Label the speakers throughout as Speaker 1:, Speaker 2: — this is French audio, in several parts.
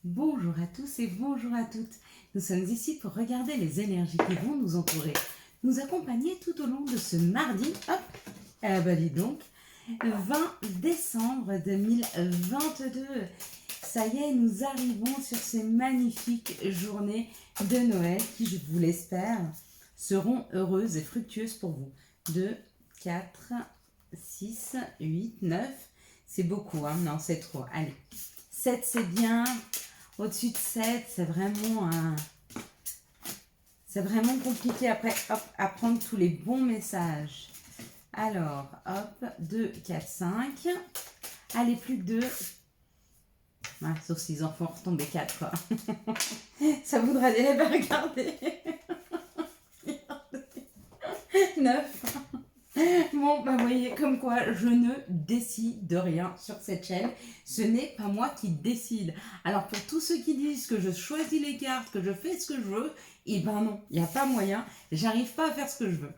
Speaker 1: Bonjour à tous et bonjour à toutes. Nous sommes ici pour regarder les énergies qui vont nous entourer, nous accompagner tout au long de ce mardi, hop, dis donc, 20 décembre 2022. Ça y est, nous arrivons sur ces magnifiques journées de Noël qui, je vous l'espère, seront heureuses et fructueuses pour vous. 2, 4, 6, 8, 9, c'est beaucoup, hein? Non, c'est trop. Allez, 7 c'est bien. Au-dessus de 7, c'est vraiment compliqué après hop, à prendre tous les bons messages. Alors, hop, 2, 4, 5. Allez, plus que 2. Ah, sauf si les enfants retomber 4, quoi. Ça voudra dire, regardez. 9. Bon, vous voyez, comme quoi je ne décide de rien sur cette chaîne. Ce n'est pas moi qui décide. Alors, pour tous ceux qui disent que je choisis les cartes, que je fais ce que je veux, eh ben non, il n'y a pas moyen. J'arrive pas à faire ce que je veux.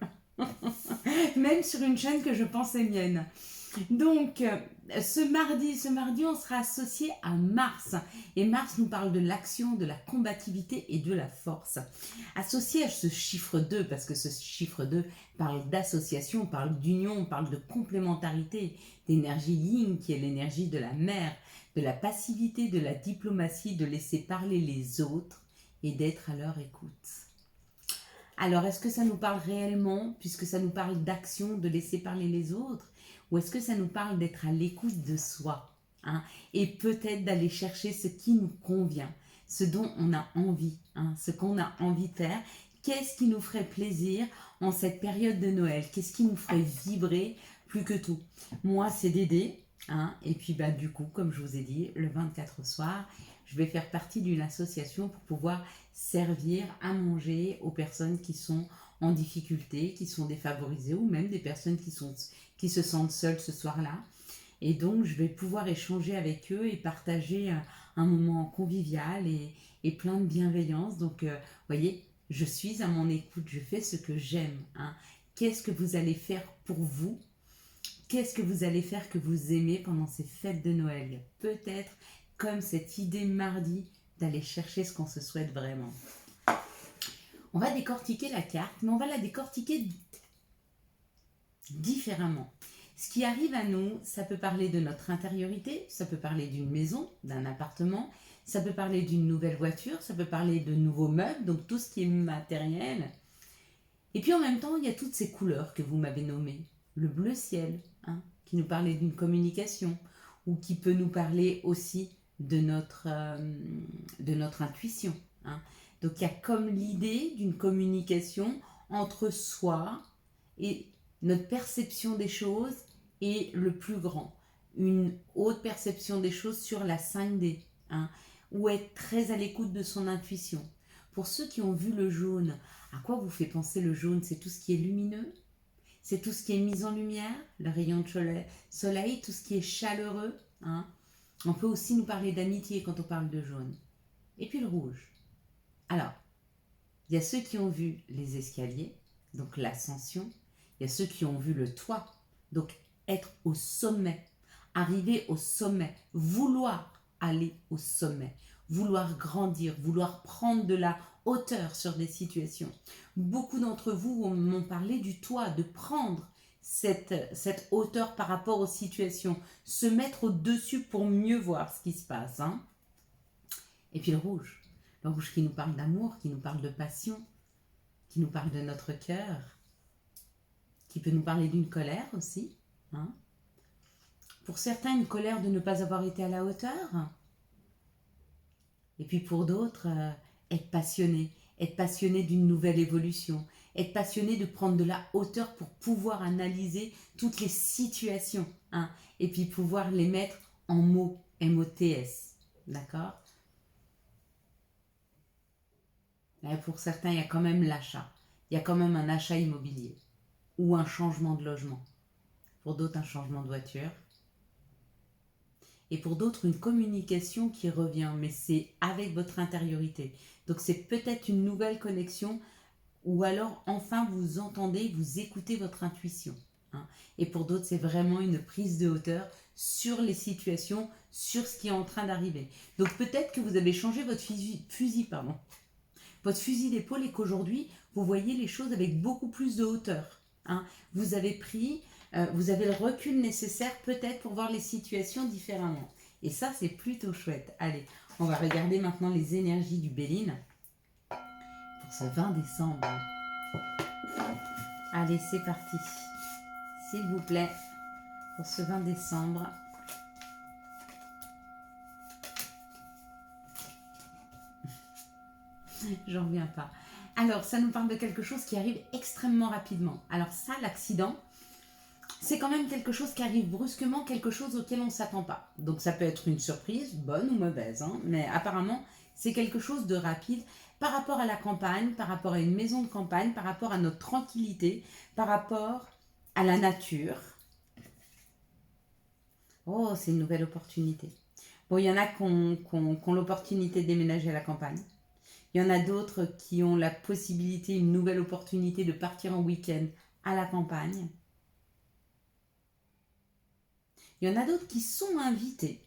Speaker 1: Même sur une chaîne que je pensais mienne. Donc, ce mardi, on sera associé à Mars. Et Mars nous parle de l'action, de la combativité et de la force. Associé à ce chiffre 2, parce que ce chiffre 2 parle d'association, parle d'union, parle de complémentarité, d'énergie yin, qui est l'énergie de la mer, de la passivité, de la diplomatie, de laisser parler les autres et d'être à leur écoute. Alors, est-ce que ça nous parle réellement, puisque ça nous parle d'action, de laisser parler les autres, ou est-ce que ça nous parle d'être à l'écoute de soi, hein, et peut-être d'aller chercher ce qui nous convient, ce dont on a envie, hein, ce qu'on a envie de faire. Qu'est-ce qui nous ferait plaisir en cette période de Noël? Qu'est-ce qui nous ferait vibrer plus que tout? Moi, c'est Dédé, hein, et puis du coup, comme je vous ai dit, le 24 au soir, je vais faire partie d'une association pour pouvoir servir à manger aux personnes qui sont en difficulté, qui sont défavorisées, ou même des personnes qui se sentent seules ce soir-là. Et donc, je vais pouvoir échanger avec eux et partager un moment convivial et plein de bienveillance. Donc, vous voyez, je suis à mon écoute, je fais ce que j'aime, hein. Qu'est-ce que vous allez faire pour vous? Qu'est-ce que vous allez faire que vous aimez pendant ces fêtes de Noël? Peut-être comme cette idée mardi d'aller chercher ce qu'on se souhaite vraiment. On va décortiquer la carte, mais on va la décortiquer différemment. Ce qui arrive à nous, ça peut parler de notre intériorité, ça peut parler d'une maison, d'un appartement, ça peut parler d'une nouvelle voiture, ça peut parler de nouveaux meubles, donc tout ce qui est matériel. Et puis en même temps, il y a toutes ces couleurs que vous m'avez nommées. Le bleu ciel, hein, qui nous parlait d'une communication, ou qui peut nous parler aussi de notre intuition, hein. Donc il y a comme l'idée d'une communication entre soi et notre perception des choses et le plus grand. Une haute perception des choses sur la 5D, hein, ou être très à l'écoute de son intuition. Pour ceux qui ont vu le jaune, à quoi vous fait penser le jaune? C'est tout ce qui est lumineux, c'est tout ce qui est mis en lumière, le rayon de soleil, tout ce qui est chaleureux, hein. On peut aussi nous parler d'amitié quand on parle de jaune. Et puis le rouge. Alors, il y a ceux qui ont vu les escaliers, donc l'ascension. Il y a ceux qui ont vu le toit, donc être au sommet, arriver au sommet, vouloir aller au sommet, vouloir grandir, vouloir prendre de la hauteur sur des situations. Beaucoup d'entre vous m'ont parlé du toit, de prendre cette hauteur par rapport aux situations, se mettre au-dessus pour mieux voir ce qui se passe, hein. Et puis le rouge qui nous parle d'amour, qui nous parle de passion, qui nous parle de notre cœur, qui peut nous parler d'une colère aussi, hein. Pour certains, une colère de ne pas avoir été à la hauteur. Et puis pour d'autres, être passionné d'une nouvelle évolution, être passionné de prendre de la hauteur pour pouvoir analyser toutes les situations, hein, et puis pouvoir les mettre en mots, M-O-T-S, d'accord? Là, pour certains, il y a quand même l'achat, il y a quand même un achat immobilier ou un changement de logement. Pour d'autres, un changement de voiture. Et pour d'autres, une communication qui revient, mais c'est avec votre intériorité. Donc c'est peut-être une nouvelle connexion, ou alors enfin vous entendez, vous écoutez votre intuition, hein. Et pour d'autres, c'est vraiment une prise de hauteur sur les situations, sur ce qui est en train d'arriver. Donc peut-être que vous avez changé votre votre fusil d'épaule et qu'aujourd'hui, vous voyez les choses avec beaucoup plus de hauteur. Hein. Vous avez le recul nécessaire peut-être pour voir les situations différemment. Et ça, c'est plutôt chouette. Allez, on va regarder maintenant les énergies du Béline pour ce 20 décembre. Allez, c'est parti. S'il vous plaît, pour ce 20 décembre. J'en reviens pas. Alors, ça nous parle de quelque chose qui arrive extrêmement rapidement. Alors ça, l'accident, c'est quand même quelque chose qui arrive brusquement, quelque chose auquel on ne s'attend pas. Donc ça peut être une surprise, bonne ou mauvaise, hein, mais apparemment, c'est quelque chose de rapide par rapport à la campagne, par rapport à une maison de campagne, par rapport à notre tranquillité, par rapport à la nature. Oh, c'est une nouvelle opportunité. Bon, il y en a qui ont l'opportunité de déménager à la campagne. Il y en a d'autres qui ont la possibilité, une nouvelle opportunité de partir en week-end à la campagne. Il y en a d'autres qui sont invités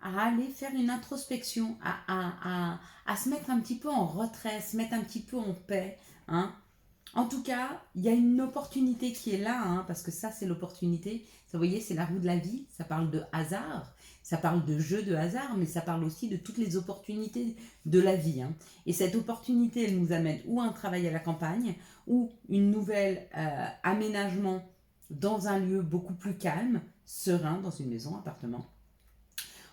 Speaker 1: à aller faire une introspection, à se mettre un petit peu en retrait, se mettre un petit peu en paix. Hein. En tout cas, il y a une opportunité qui est là, hein, parce que ça, c'est l'opportunité. Vous voyez, c'est la roue de la vie, ça parle de hasard, ça parle de jeu de hasard, mais ça parle aussi de toutes les opportunités de la vie. Hein. Et cette opportunité, elle nous amène ou un travail à la campagne, ou une nouvelle aménagement dans un lieu beaucoup plus calme, serein, dans une maison, appartement.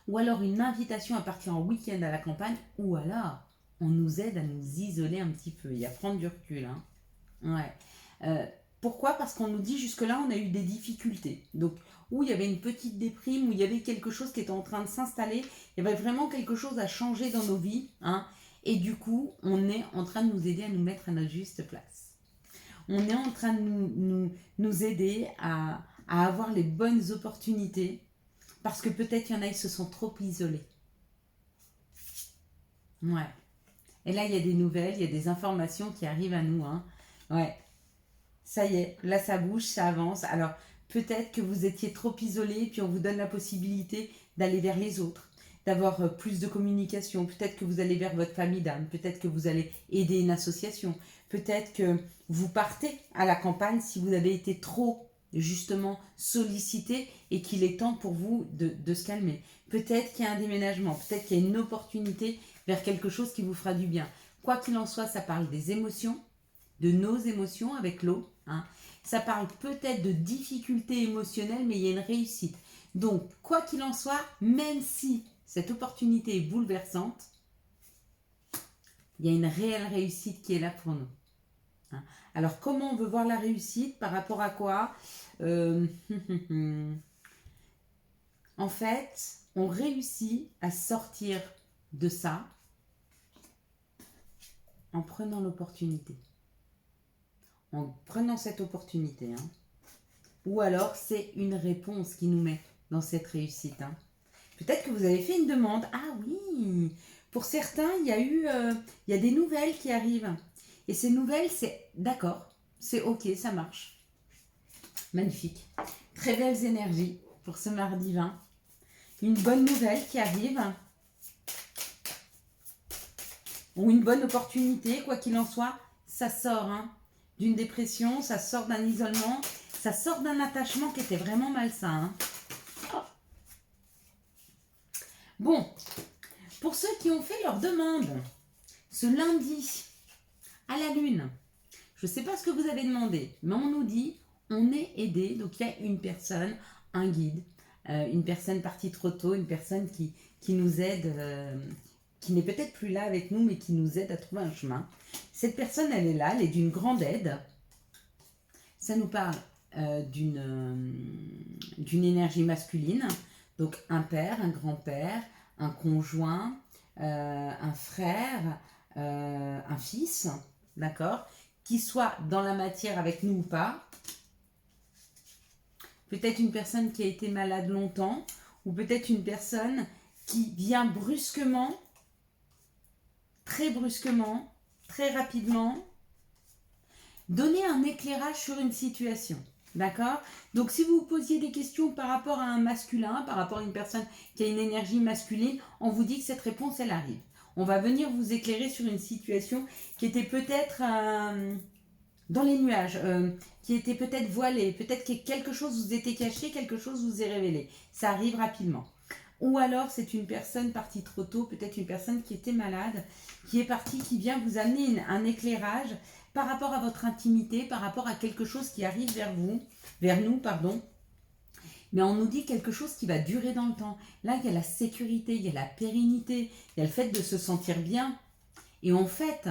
Speaker 1: Ou alors une invitation à partir en week-end à la campagne, ou alors on nous aide à nous isoler un petit peu et à prendre du recul. Hein. Ouais. Pourquoi? Parce qu'on nous dit jusque-là, on a eu des difficultés. Donc, où il y avait une petite déprime, où il y avait quelque chose qui était en train de s'installer, il y avait vraiment quelque chose à changer dans nos vies. Hein, et du coup, on est en train de nous aider à nous mettre à notre juste place. On est en train de nous aider à avoir les bonnes opportunités, parce que peut-être il y en a, ils se sont trop isolés. Ouais. Et là, il y a des nouvelles, il y a des informations qui arrivent à nous. Hein. Ouais. Ça y est, là ça bouge, ça avance. Alors peut-être que vous étiez trop isolé, puis on vous donne la possibilité d'aller vers les autres, d'avoir plus de communication. Peut-être que vous allez vers votre famille d'âme, peut-être que vous allez aider une association, peut-être que vous partez à la campagne si vous avez été trop justement sollicité et qu'il est temps pour vous de se calmer. Peut-être qu'il y a un déménagement, peut-être qu'il y a une opportunité vers quelque chose qui vous fera du bien. Quoi qu'il en soit, ça parle des émotions, de nos émotions avec l'eau. Hein. Ça parle peut-être de difficultés émotionnelles, mais il y a une réussite. Donc, quoi qu'il en soit, même si cette opportunité est bouleversante, il y a une réelle réussite qui est là pour nous. Hein. Alors, comment on veut voir la réussite? Par rapport à quoi? En fait, on réussit à sortir de ça en prenant l'opportunité. En prenant cette opportunité. Hein. Ou alors, c'est une réponse qui nous met dans cette réussite. Hein. Peut-être que vous avez fait une demande. Ah oui, pour certains, il y a des nouvelles qui arrivent. Et ces nouvelles, c'est d'accord, c'est ok, ça marche. Magnifique. Très belles énergies pour ce mardi 20. Une bonne nouvelle qui arrive. Ou une bonne opportunité, quoi qu'il en soit, ça sort d'une dépression, ça sort d'un isolement, ça sort d'un attachement qui était vraiment malsain. Bon, pour ceux qui ont fait leur demande, ce lundi, à la lune, je ne sais pas ce que vous avez demandé, mais on nous dit, on est aidé, donc il y a une personne, un guide, une personne partie trop tôt, une personne qui nous aide, qui n'est peut-être plus là avec nous, mais qui nous aide à trouver un chemin. Cette personne, elle est là, elle est d'une grande aide. Ça nous parle d'une énergie masculine, donc un père, un grand-père, un conjoint, un frère, un fils, d'accord, qui soit dans la matière avec nous ou pas. Peut-être une personne qui a été malade longtemps, ou peut-être une personne qui vient brusquement, très rapidement, donner un éclairage sur une situation. D'accord? Donc, si vous vous posiez des questions par rapport à un masculin, par rapport à une personne qui a une énergie masculine, on vous dit que cette réponse, elle arrive. On va venir vous éclairer sur une situation qui était peut-être dans les nuages, qui était peut-être voilée, peut-être que quelque chose vous était caché, quelque chose vous est révélé. Ça arrive rapidement. Ou alors c'est une personne partie trop tôt, peut-être une personne qui était malade, qui est partie, qui vient vous amener un éclairage par rapport à votre intimité, par rapport à quelque chose qui arrive vers vous, vers nous, pardon. Mais on nous dit quelque chose qui va durer dans le temps. Là, il y a la sécurité, il y a la pérennité, il y a le fait de se sentir bien. Et en fait,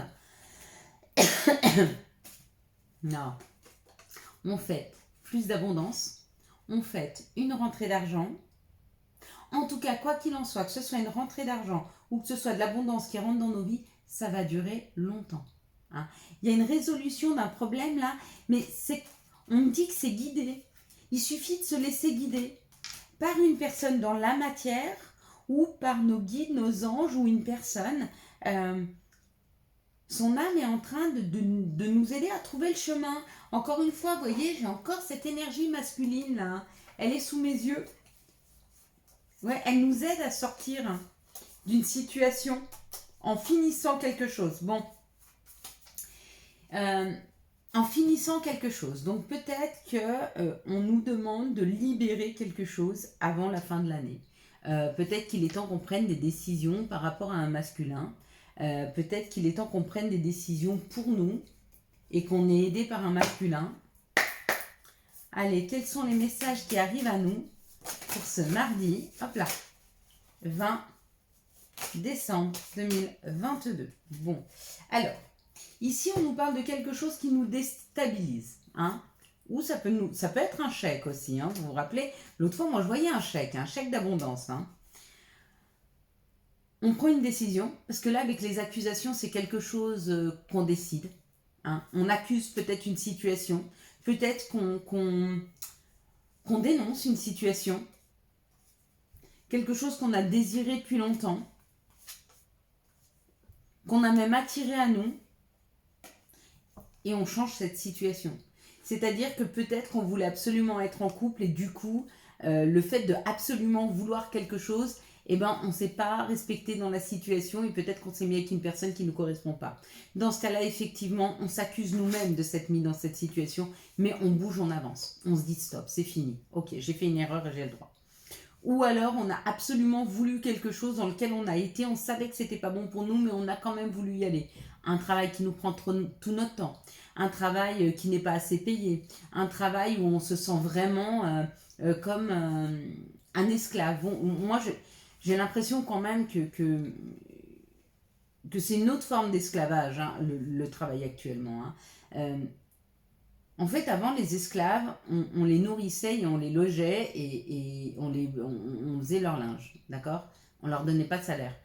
Speaker 1: non, on fait plus d'abondance, on fait une rentrée d'argent. En tout cas, quoi qu'il en soit, que ce soit une rentrée d'argent ou que ce soit de l'abondance qui rentre dans nos vies, ça va durer longtemps. Hein. Il y a une résolution d'un problème là, mais on me dit que c'est guidé. Il suffit de se laisser guider par une personne dans la matière ou par nos guides, nos anges ou une personne. Son âme est en train de nous aider à trouver le chemin. Encore une fois, vous voyez, j'ai encore cette énergie masculine là. Elle est sous mes yeux. Ouais, elle nous aide à sortir d'une situation en finissant quelque chose. Bon. En finissant quelque chose. Donc peut-être qu'on nous demande de libérer quelque chose avant la fin de l'année. Peut-être qu'il est temps qu'on prenne des décisions par rapport à un masculin. Peut-être qu'il est temps qu'on prenne des décisions pour nous et qu'on est aidé par un masculin. Allez, quels sont les messages qui arrivent à nous pour ce mardi, hop là, 20 décembre 2022. Bon, alors, ici on nous parle de quelque chose qui nous déstabilise, hein, ou ça peut être un chèque aussi, hein, vous vous rappelez, l'autre fois moi je voyais un chèque d'abondance, hein. On prend une décision, parce que là avec les accusations c'est quelque chose qu'on décide, hein. On accuse peut-être une situation, peut-être qu'on dénonce une situation, quelque chose qu'on a désiré depuis longtemps, qu'on a même attiré à nous, et on change cette situation. C'est-à-dire que peut-être qu'on voulait absolument être en couple et du coup, le fait de absolument vouloir quelque chose, eh ben, on ne s'est pas respecté dans la situation et peut-être qu'on s'est mis avec une personne qui ne nous correspond pas. Dans ce cas-là, effectivement, on s'accuse nous-mêmes de s'être mis dans cette situation, mais on bouge, on avance. On se dit stop, c'est fini. Ok, j'ai fait une erreur et j'ai le droit. Ou alors, on a absolument voulu quelque chose dans lequel on a été, on savait que c'était pas bon pour nous, mais on a quand même voulu y aller. Un travail qui nous prend tout notre temps, un travail qui n'est pas assez payé, un travail où on se sent vraiment comme un esclave. Bon, moi, j'ai l'impression quand même que c'est une autre forme d'esclavage, hein, le travail actuellement. Hein. En fait, avant, les esclaves, on les nourrissait et on les logeait et on faisait leur linge, d'accord? On leur donnait pas de salaire.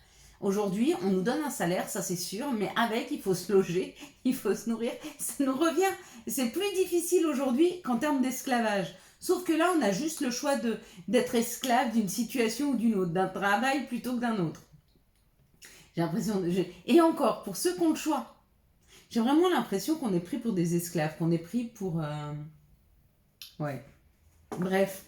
Speaker 1: Aujourd'hui, on nous donne un salaire, ça c'est sûr, mais avec, il faut se loger, il faut se nourrir. Ça nous revient. C'est plus difficile aujourd'hui qu'en termes d'esclavage. Sauf que là, on a juste le choix d'être esclave d'une situation ou d'une autre, d'un travail plutôt que d'un autre. J'ai l'impression Et encore, pour ceux qui ont le choix, j'ai vraiment l'impression qu'on est pris pour des esclaves, qu'on est pris pour... Ouais. Bref.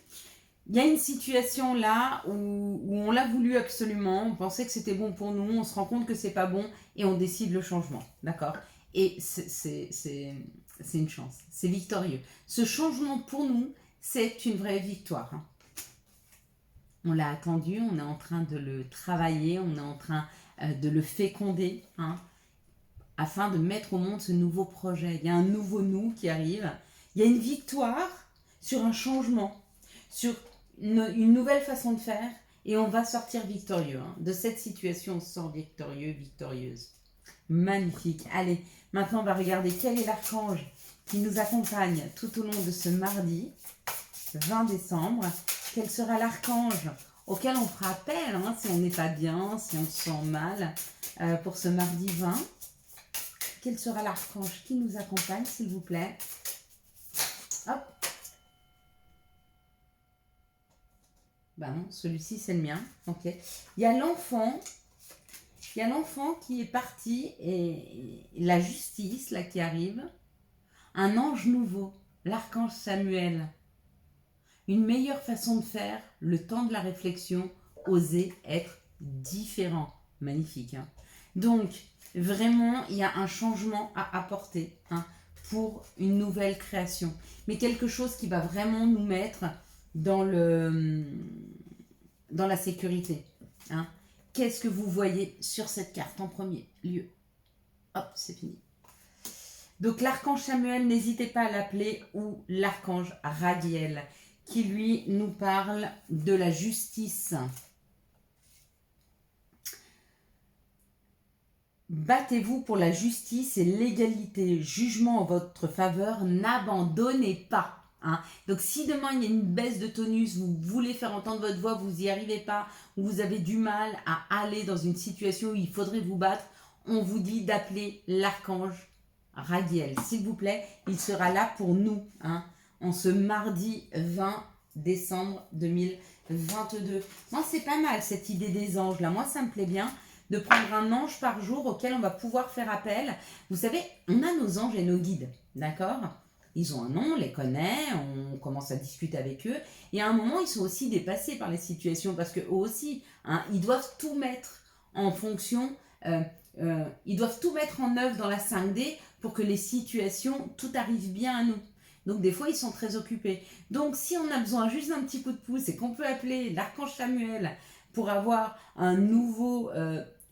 Speaker 1: Il y a une situation là où on l'a voulu absolument, on pensait que c'était bon pour nous, on se rend compte que c'est pas bon et on décide le changement. D'accord? Et c'est une chance. C'est victorieux. Ce changement pour nous, c'est une vraie victoire. Hein. On l'a attendu, on est en train de le travailler, on est en train de le féconder. Hein, afin de mettre au monde ce nouveau projet. Il y a un nouveau nous qui arrive. Il y a une victoire sur un changement, sur une nouvelle façon de faire, et on va sortir victorieux. Hein. De cette situation, on sort victorieux, victorieuse. Magnifique. Allez, maintenant on va regarder quel est l'archange qui nous accompagne tout au long de ce mardi 20 décembre. Quel sera l'archange auquel on fera appel hein, si on n'est pas bien, si on se sent mal, pour ce mardi 20. Quel sera l'archange qui nous accompagne, s'il vous plaît? Hop. Ben non, celui-ci, c'est le mien. Ok. Il y a l'enfant. Il y a l'enfant qui est parti et la justice, là, qui arrive. Un ange nouveau. l'archange Samuel. Une meilleure façon de faire, le temps de la réflexion, oser être différent. Magnifique. Hein. Donc, vraiment, il y a un changement à apporter pour une nouvelle création. Mais quelque chose qui va vraiment nous mettre dans la sécurité. Hein. Qu'est-ce que vous voyez sur cette carte en premier lieu? Hop, c'est fini. Donc l'archange Samuel, n'hésitez pas à l'appeler, ou l'archange Radiel, qui lui nous parle de la justice. Battez-vous pour la justice et l'égalité, jugement en votre faveur, n'abandonnez pas. Hein. Donc si demain il y a une baisse de tonus, vous voulez faire entendre votre voix, vous n'y arrivez pas, ou vous avez du mal à aller dans une situation où il faudrait vous battre, on vous dit d'appeler l'archange Radiel. S'il vous plaît, il sera là pour nous, hein, en ce mardi 20 décembre 2022. Moi, c'est pas mal cette idée des anges là. Moi, ça me plaît bien de prendre un ange par jour auquel on va pouvoir faire appel. Vous savez, on a nos anges et nos guides, d'accord? Ils ont un nom, on les connaît, on commence à discuter avec eux. Et à un moment, ils sont aussi dépassés par les situations parce qu'eux aussi, hein, ils doivent tout mettre en fonction, ils doivent tout mettre en œuvre dans la 5D pour que les situations, tout arrive bien à nous. Donc des fois, ils sont très occupés. Donc si on a besoin juste d'un petit coup de pouce et qu'on peut appeler l'archange Samuel pour avoir un nouveau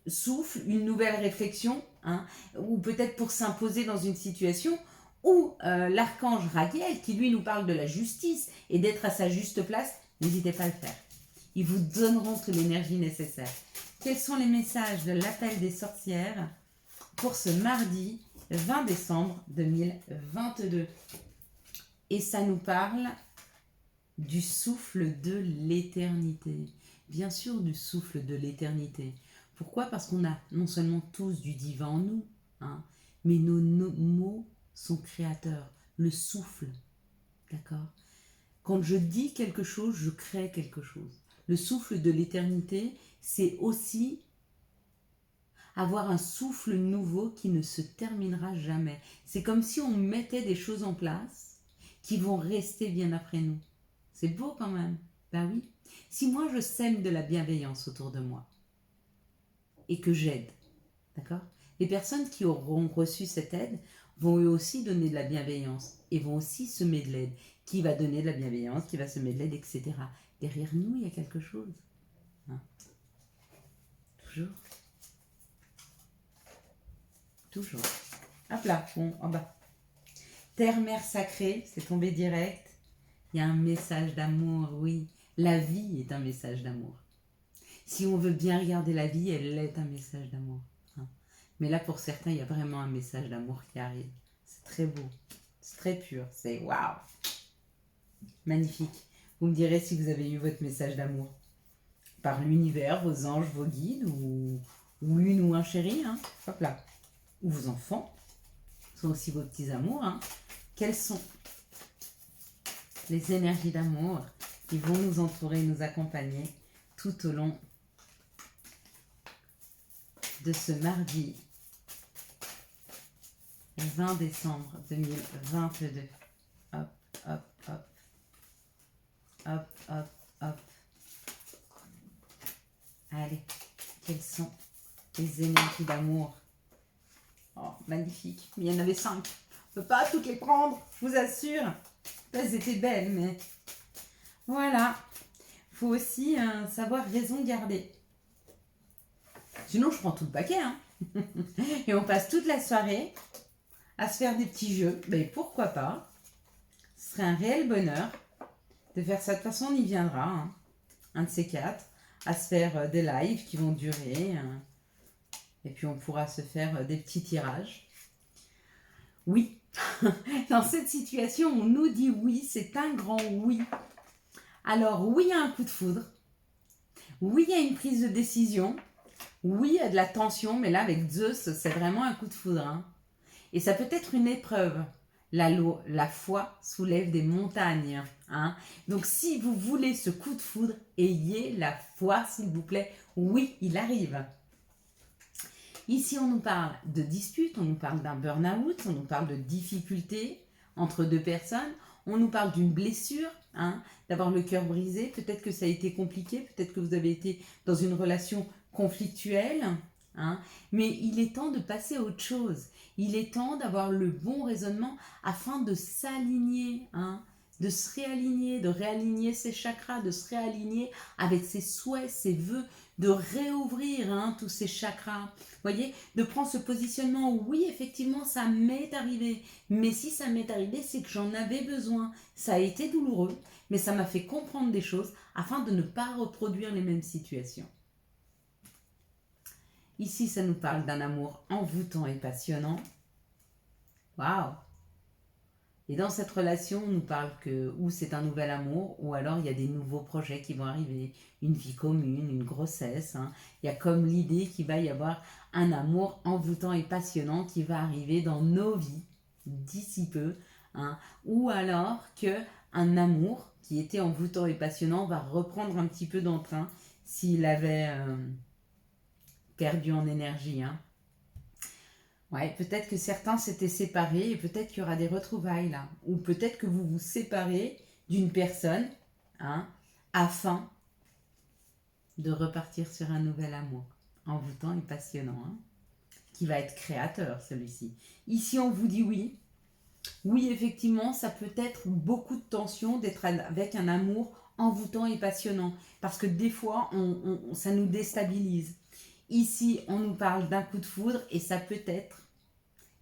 Speaker 1: souffle, une nouvelle réflexion, hein, ou peut-être pour s'imposer dans une situation, ou l'archange Radiel qui lui nous parle de la justice et d'être à sa juste place, n'hésitez pas à le faire. Ils vous donneront toute l'énergie nécessaire. Quels sont les messages de l'appel des sorcières pour ce mardi 20 décembre 2022? Et ça nous parle du souffle de l'éternité. Bien sûr, du souffle de l'éternité. Pourquoi? Parce qu'on a non seulement tous du divin en nous, hein, mais nos mots sont créateurs. Le souffle, d'accord? Quand je dis quelque chose, je crée quelque chose. Le souffle de l'éternité, c'est aussi avoir un souffle nouveau qui ne se terminera jamais. C'est comme si on mettait des choses en place qui vont rester bien après nous. C'est beau quand même. Ben oui. Si moi je sème de la bienveillance autour de moi et que j'aide, d'accord? Les personnes qui auront reçu cette aide vont eux aussi donner de la bienveillance et vont aussi semer de l'aide. Qui va donner de la bienveillance, qui va semer de l'aide, etc. Derrière nous, il y a quelque chose. Hein? Toujours. Toujours. Hop là, bon, en bas. Terre, mère sacrée, c'est tombé direct. Il y a un message d'amour, oui. La vie est un message d'amour. Si on veut bien regarder la vie, elle est un message d'amour. Hein. Mais là, pour certains, il y a vraiment un message d'amour qui arrive. C'est très beau. C'est très pur. C'est waouh. Magnifique. Vous me direz si vous avez eu votre message d'amour. Par l'univers, vos anges, vos guides, ou une ou un chéri. Hein. Hop là. Ou vos enfants. Sont aussi vos petits amours. Hein. Quelles sont les énergies d'amour qui vont nous entourer, nous accompagner tout au long de ce mardi 20 décembre 2022. Hop, hop, hop. Hop, hop, hop. Allez, quelles sont les énergies d'amour? Oh, magnifique. Mais il y en avait 5. On ne peut pas toutes les prendre, je vous assure. Elles étaient belles, mais voilà. Il faut aussi savoir raison garder. Sinon, je prends tout le paquet. Hein. Et on passe toute la soirée à se faire des petits jeux. Mais pourquoi pas? Ce serait un réel bonheur de faire ça. De toute façon, on y viendra. Hein. Un de ces 4. À se faire des lives qui vont durer. Et puis, on pourra se faire des petits tirages. Oui. Dans cette situation, on nous dit oui. C'est un grand oui. Alors, oui, il y a un coup de foudre. Oui, il y a une prise de décision. Oui, il y a de la tension, mais là, avec Zeus, c'est vraiment un coup de foudre. Hein. Et ça peut être une épreuve. La foi soulève des montagnes. Hein. Donc, si vous voulez ce coup de foudre, ayez la foi, s'il vous plaît. Oui, il arrive. Ici, on nous parle de dispute, on nous parle d'un burn-out, on nous parle de difficultés entre deux personnes. on nous parle d'une blessure, hein, d'avoir le cœur brisé. Peut-être que ça a été compliqué, peut-être que vous avez été dans une relation conflictuelle, hein, mais il est temps de passer à autre chose. Il est temps d'avoir le bon raisonnement afin de s'aligner, hein, de se réaligner, de réaligner ses chakras, de se réaligner avec ses souhaits, ses vœux, de réouvrir, hein, tous ces chakras. Vous voyez, de prendre ce positionnement, oui, effectivement, ça m'est arrivé. Mais si ça m'est arrivé, c'est que j'en avais besoin. Ça a été douloureux, mais ça m'a fait comprendre des choses afin de ne pas reproduire les mêmes situations. Ici, ça nous parle d'un amour envoûtant et passionnant. Waouh! Et dans cette relation, on nous parle que ou c'est un nouvel amour, ou alors il y a des nouveaux projets qui vont arriver, une vie commune, une grossesse. Hein. Il y a comme l'idée qu'il va y avoir un amour envoûtant et passionnant qui va arriver dans nos vies d'ici peu. Hein. Ou alors qu'un amour qui était envoûtant et passionnant va reprendre un petit peu d'entrain s'il avait perdu en énergie. Hein. Ouais, peut-être que certains s'étaient séparés et peut-être qu'il y aura des retrouvailles là. Ou peut-être que vous vous séparez d'une personne, hein, afin de repartir sur un nouvel amour, envoûtant et passionnant, hein, qui va être créateur celui-ci. Ici, on vous dit oui. Oui, effectivement, ça peut être beaucoup de tension d'être avec un amour envoûtant et passionnant. Parce que des fois, ça nous déstabilise. Ici, on nous parle d'un coup de foudre et ça peut être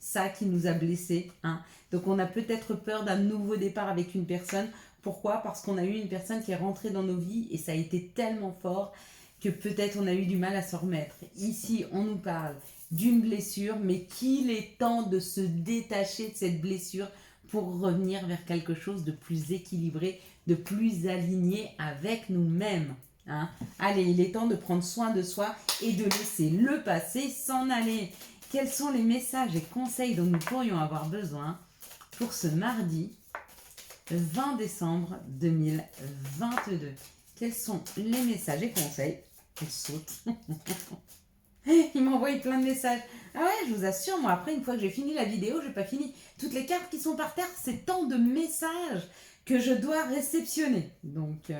Speaker 1: ça qui nous a blessés. Hein. Donc, on a peut-être peur d'un nouveau départ avec une personne. Pourquoi? Parce qu'on a eu une personne qui est rentrée dans nos vies et ça a été tellement fort que peut-être on a eu du mal à s'en remettre. Ici, on nous parle d'une blessure, mais qu'il est temps de se détacher de cette blessure pour revenir vers quelque chose de plus équilibré, de plus aligné avec nous-mêmes. Hein. Allez, il est temps de prendre soin de soi et de laisser le passé s'en aller. Quels sont les messages et conseils dont nous pourrions avoir besoin pour ce mardi 20 décembre 2022? Quels sont les messages et conseils? Elle saute. Il m'envoie plein de messages. Ah ouais, je vous assure, moi après, une fois que j'ai fini la vidéo, j'ai pas fini. Toutes les cartes qui sont par terre, c'est tant de messages que je dois réceptionner. Donc...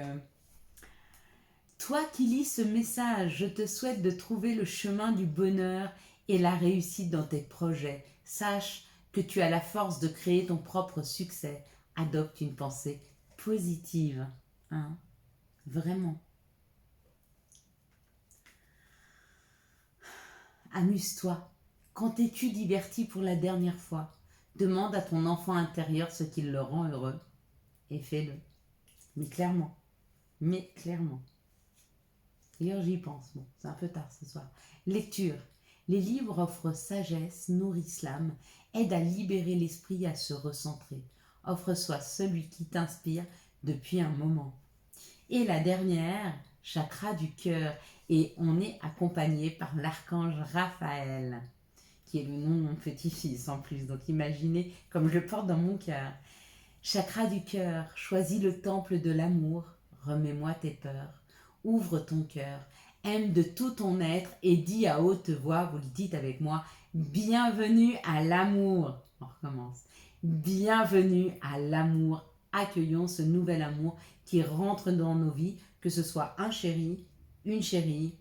Speaker 1: Toi qui lis ce message, je te souhaite de trouver le chemin du bonheur et la réussite dans tes projets. Sache que tu as la force de créer ton propre succès. Adopte une pensée positive. Hein? Vraiment. Amuse-toi. Quand t'es-tu diverti pour la dernière fois? Demande à ton enfant intérieur ce qui le rend heureux et fais-le. Mais clairement. Mais clairement. D'ailleurs, j'y pense. Bon, c'est un peu tard ce soir. Lecture. Les livres offrent sagesse, nourrissent l'âme, aident à libérer l'esprit et à se recentrer. Offre-toi celui qui t'inspire depuis un moment. Et la dernière, chakra du cœur. Et on est accompagné par l'archange Raphaël, qui est le nom de mon petit-fils en plus. Donc imaginez comme je le porte dans mon cœur. Chakra du cœur, choisis le temple de l'amour. Remets-moi tes peurs. Ouvre ton cœur, aime de tout ton être et dis à haute voix, vous le dites avec moi, bienvenue à l'amour. On recommence. Bienvenue à l'amour. Accueillons ce nouvel amour qui rentre dans nos vies, que ce soit un chéri, une chérie,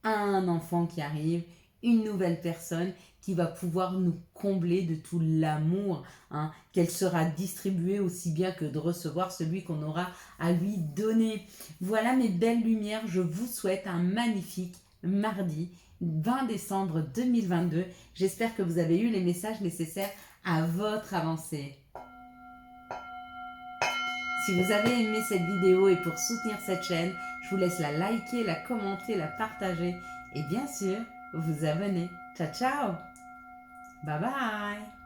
Speaker 1: un enfant qui arrive, une nouvelle personne qui va pouvoir nous combler de tout l'amour, hein, qu'elle sera distribuée aussi bien que de recevoir celui qu'on aura à lui donner. Voilà mes belles lumières, je vous souhaite un magnifique mardi 20 décembre 2022. J'espère que vous avez eu les messages nécessaires à votre avancée. Si vous avez aimé cette vidéo et pour soutenir cette chaîne, je vous laisse la liker, la commenter, la partager et bien sûr vous abonner. Ciao ciao. Bye bye.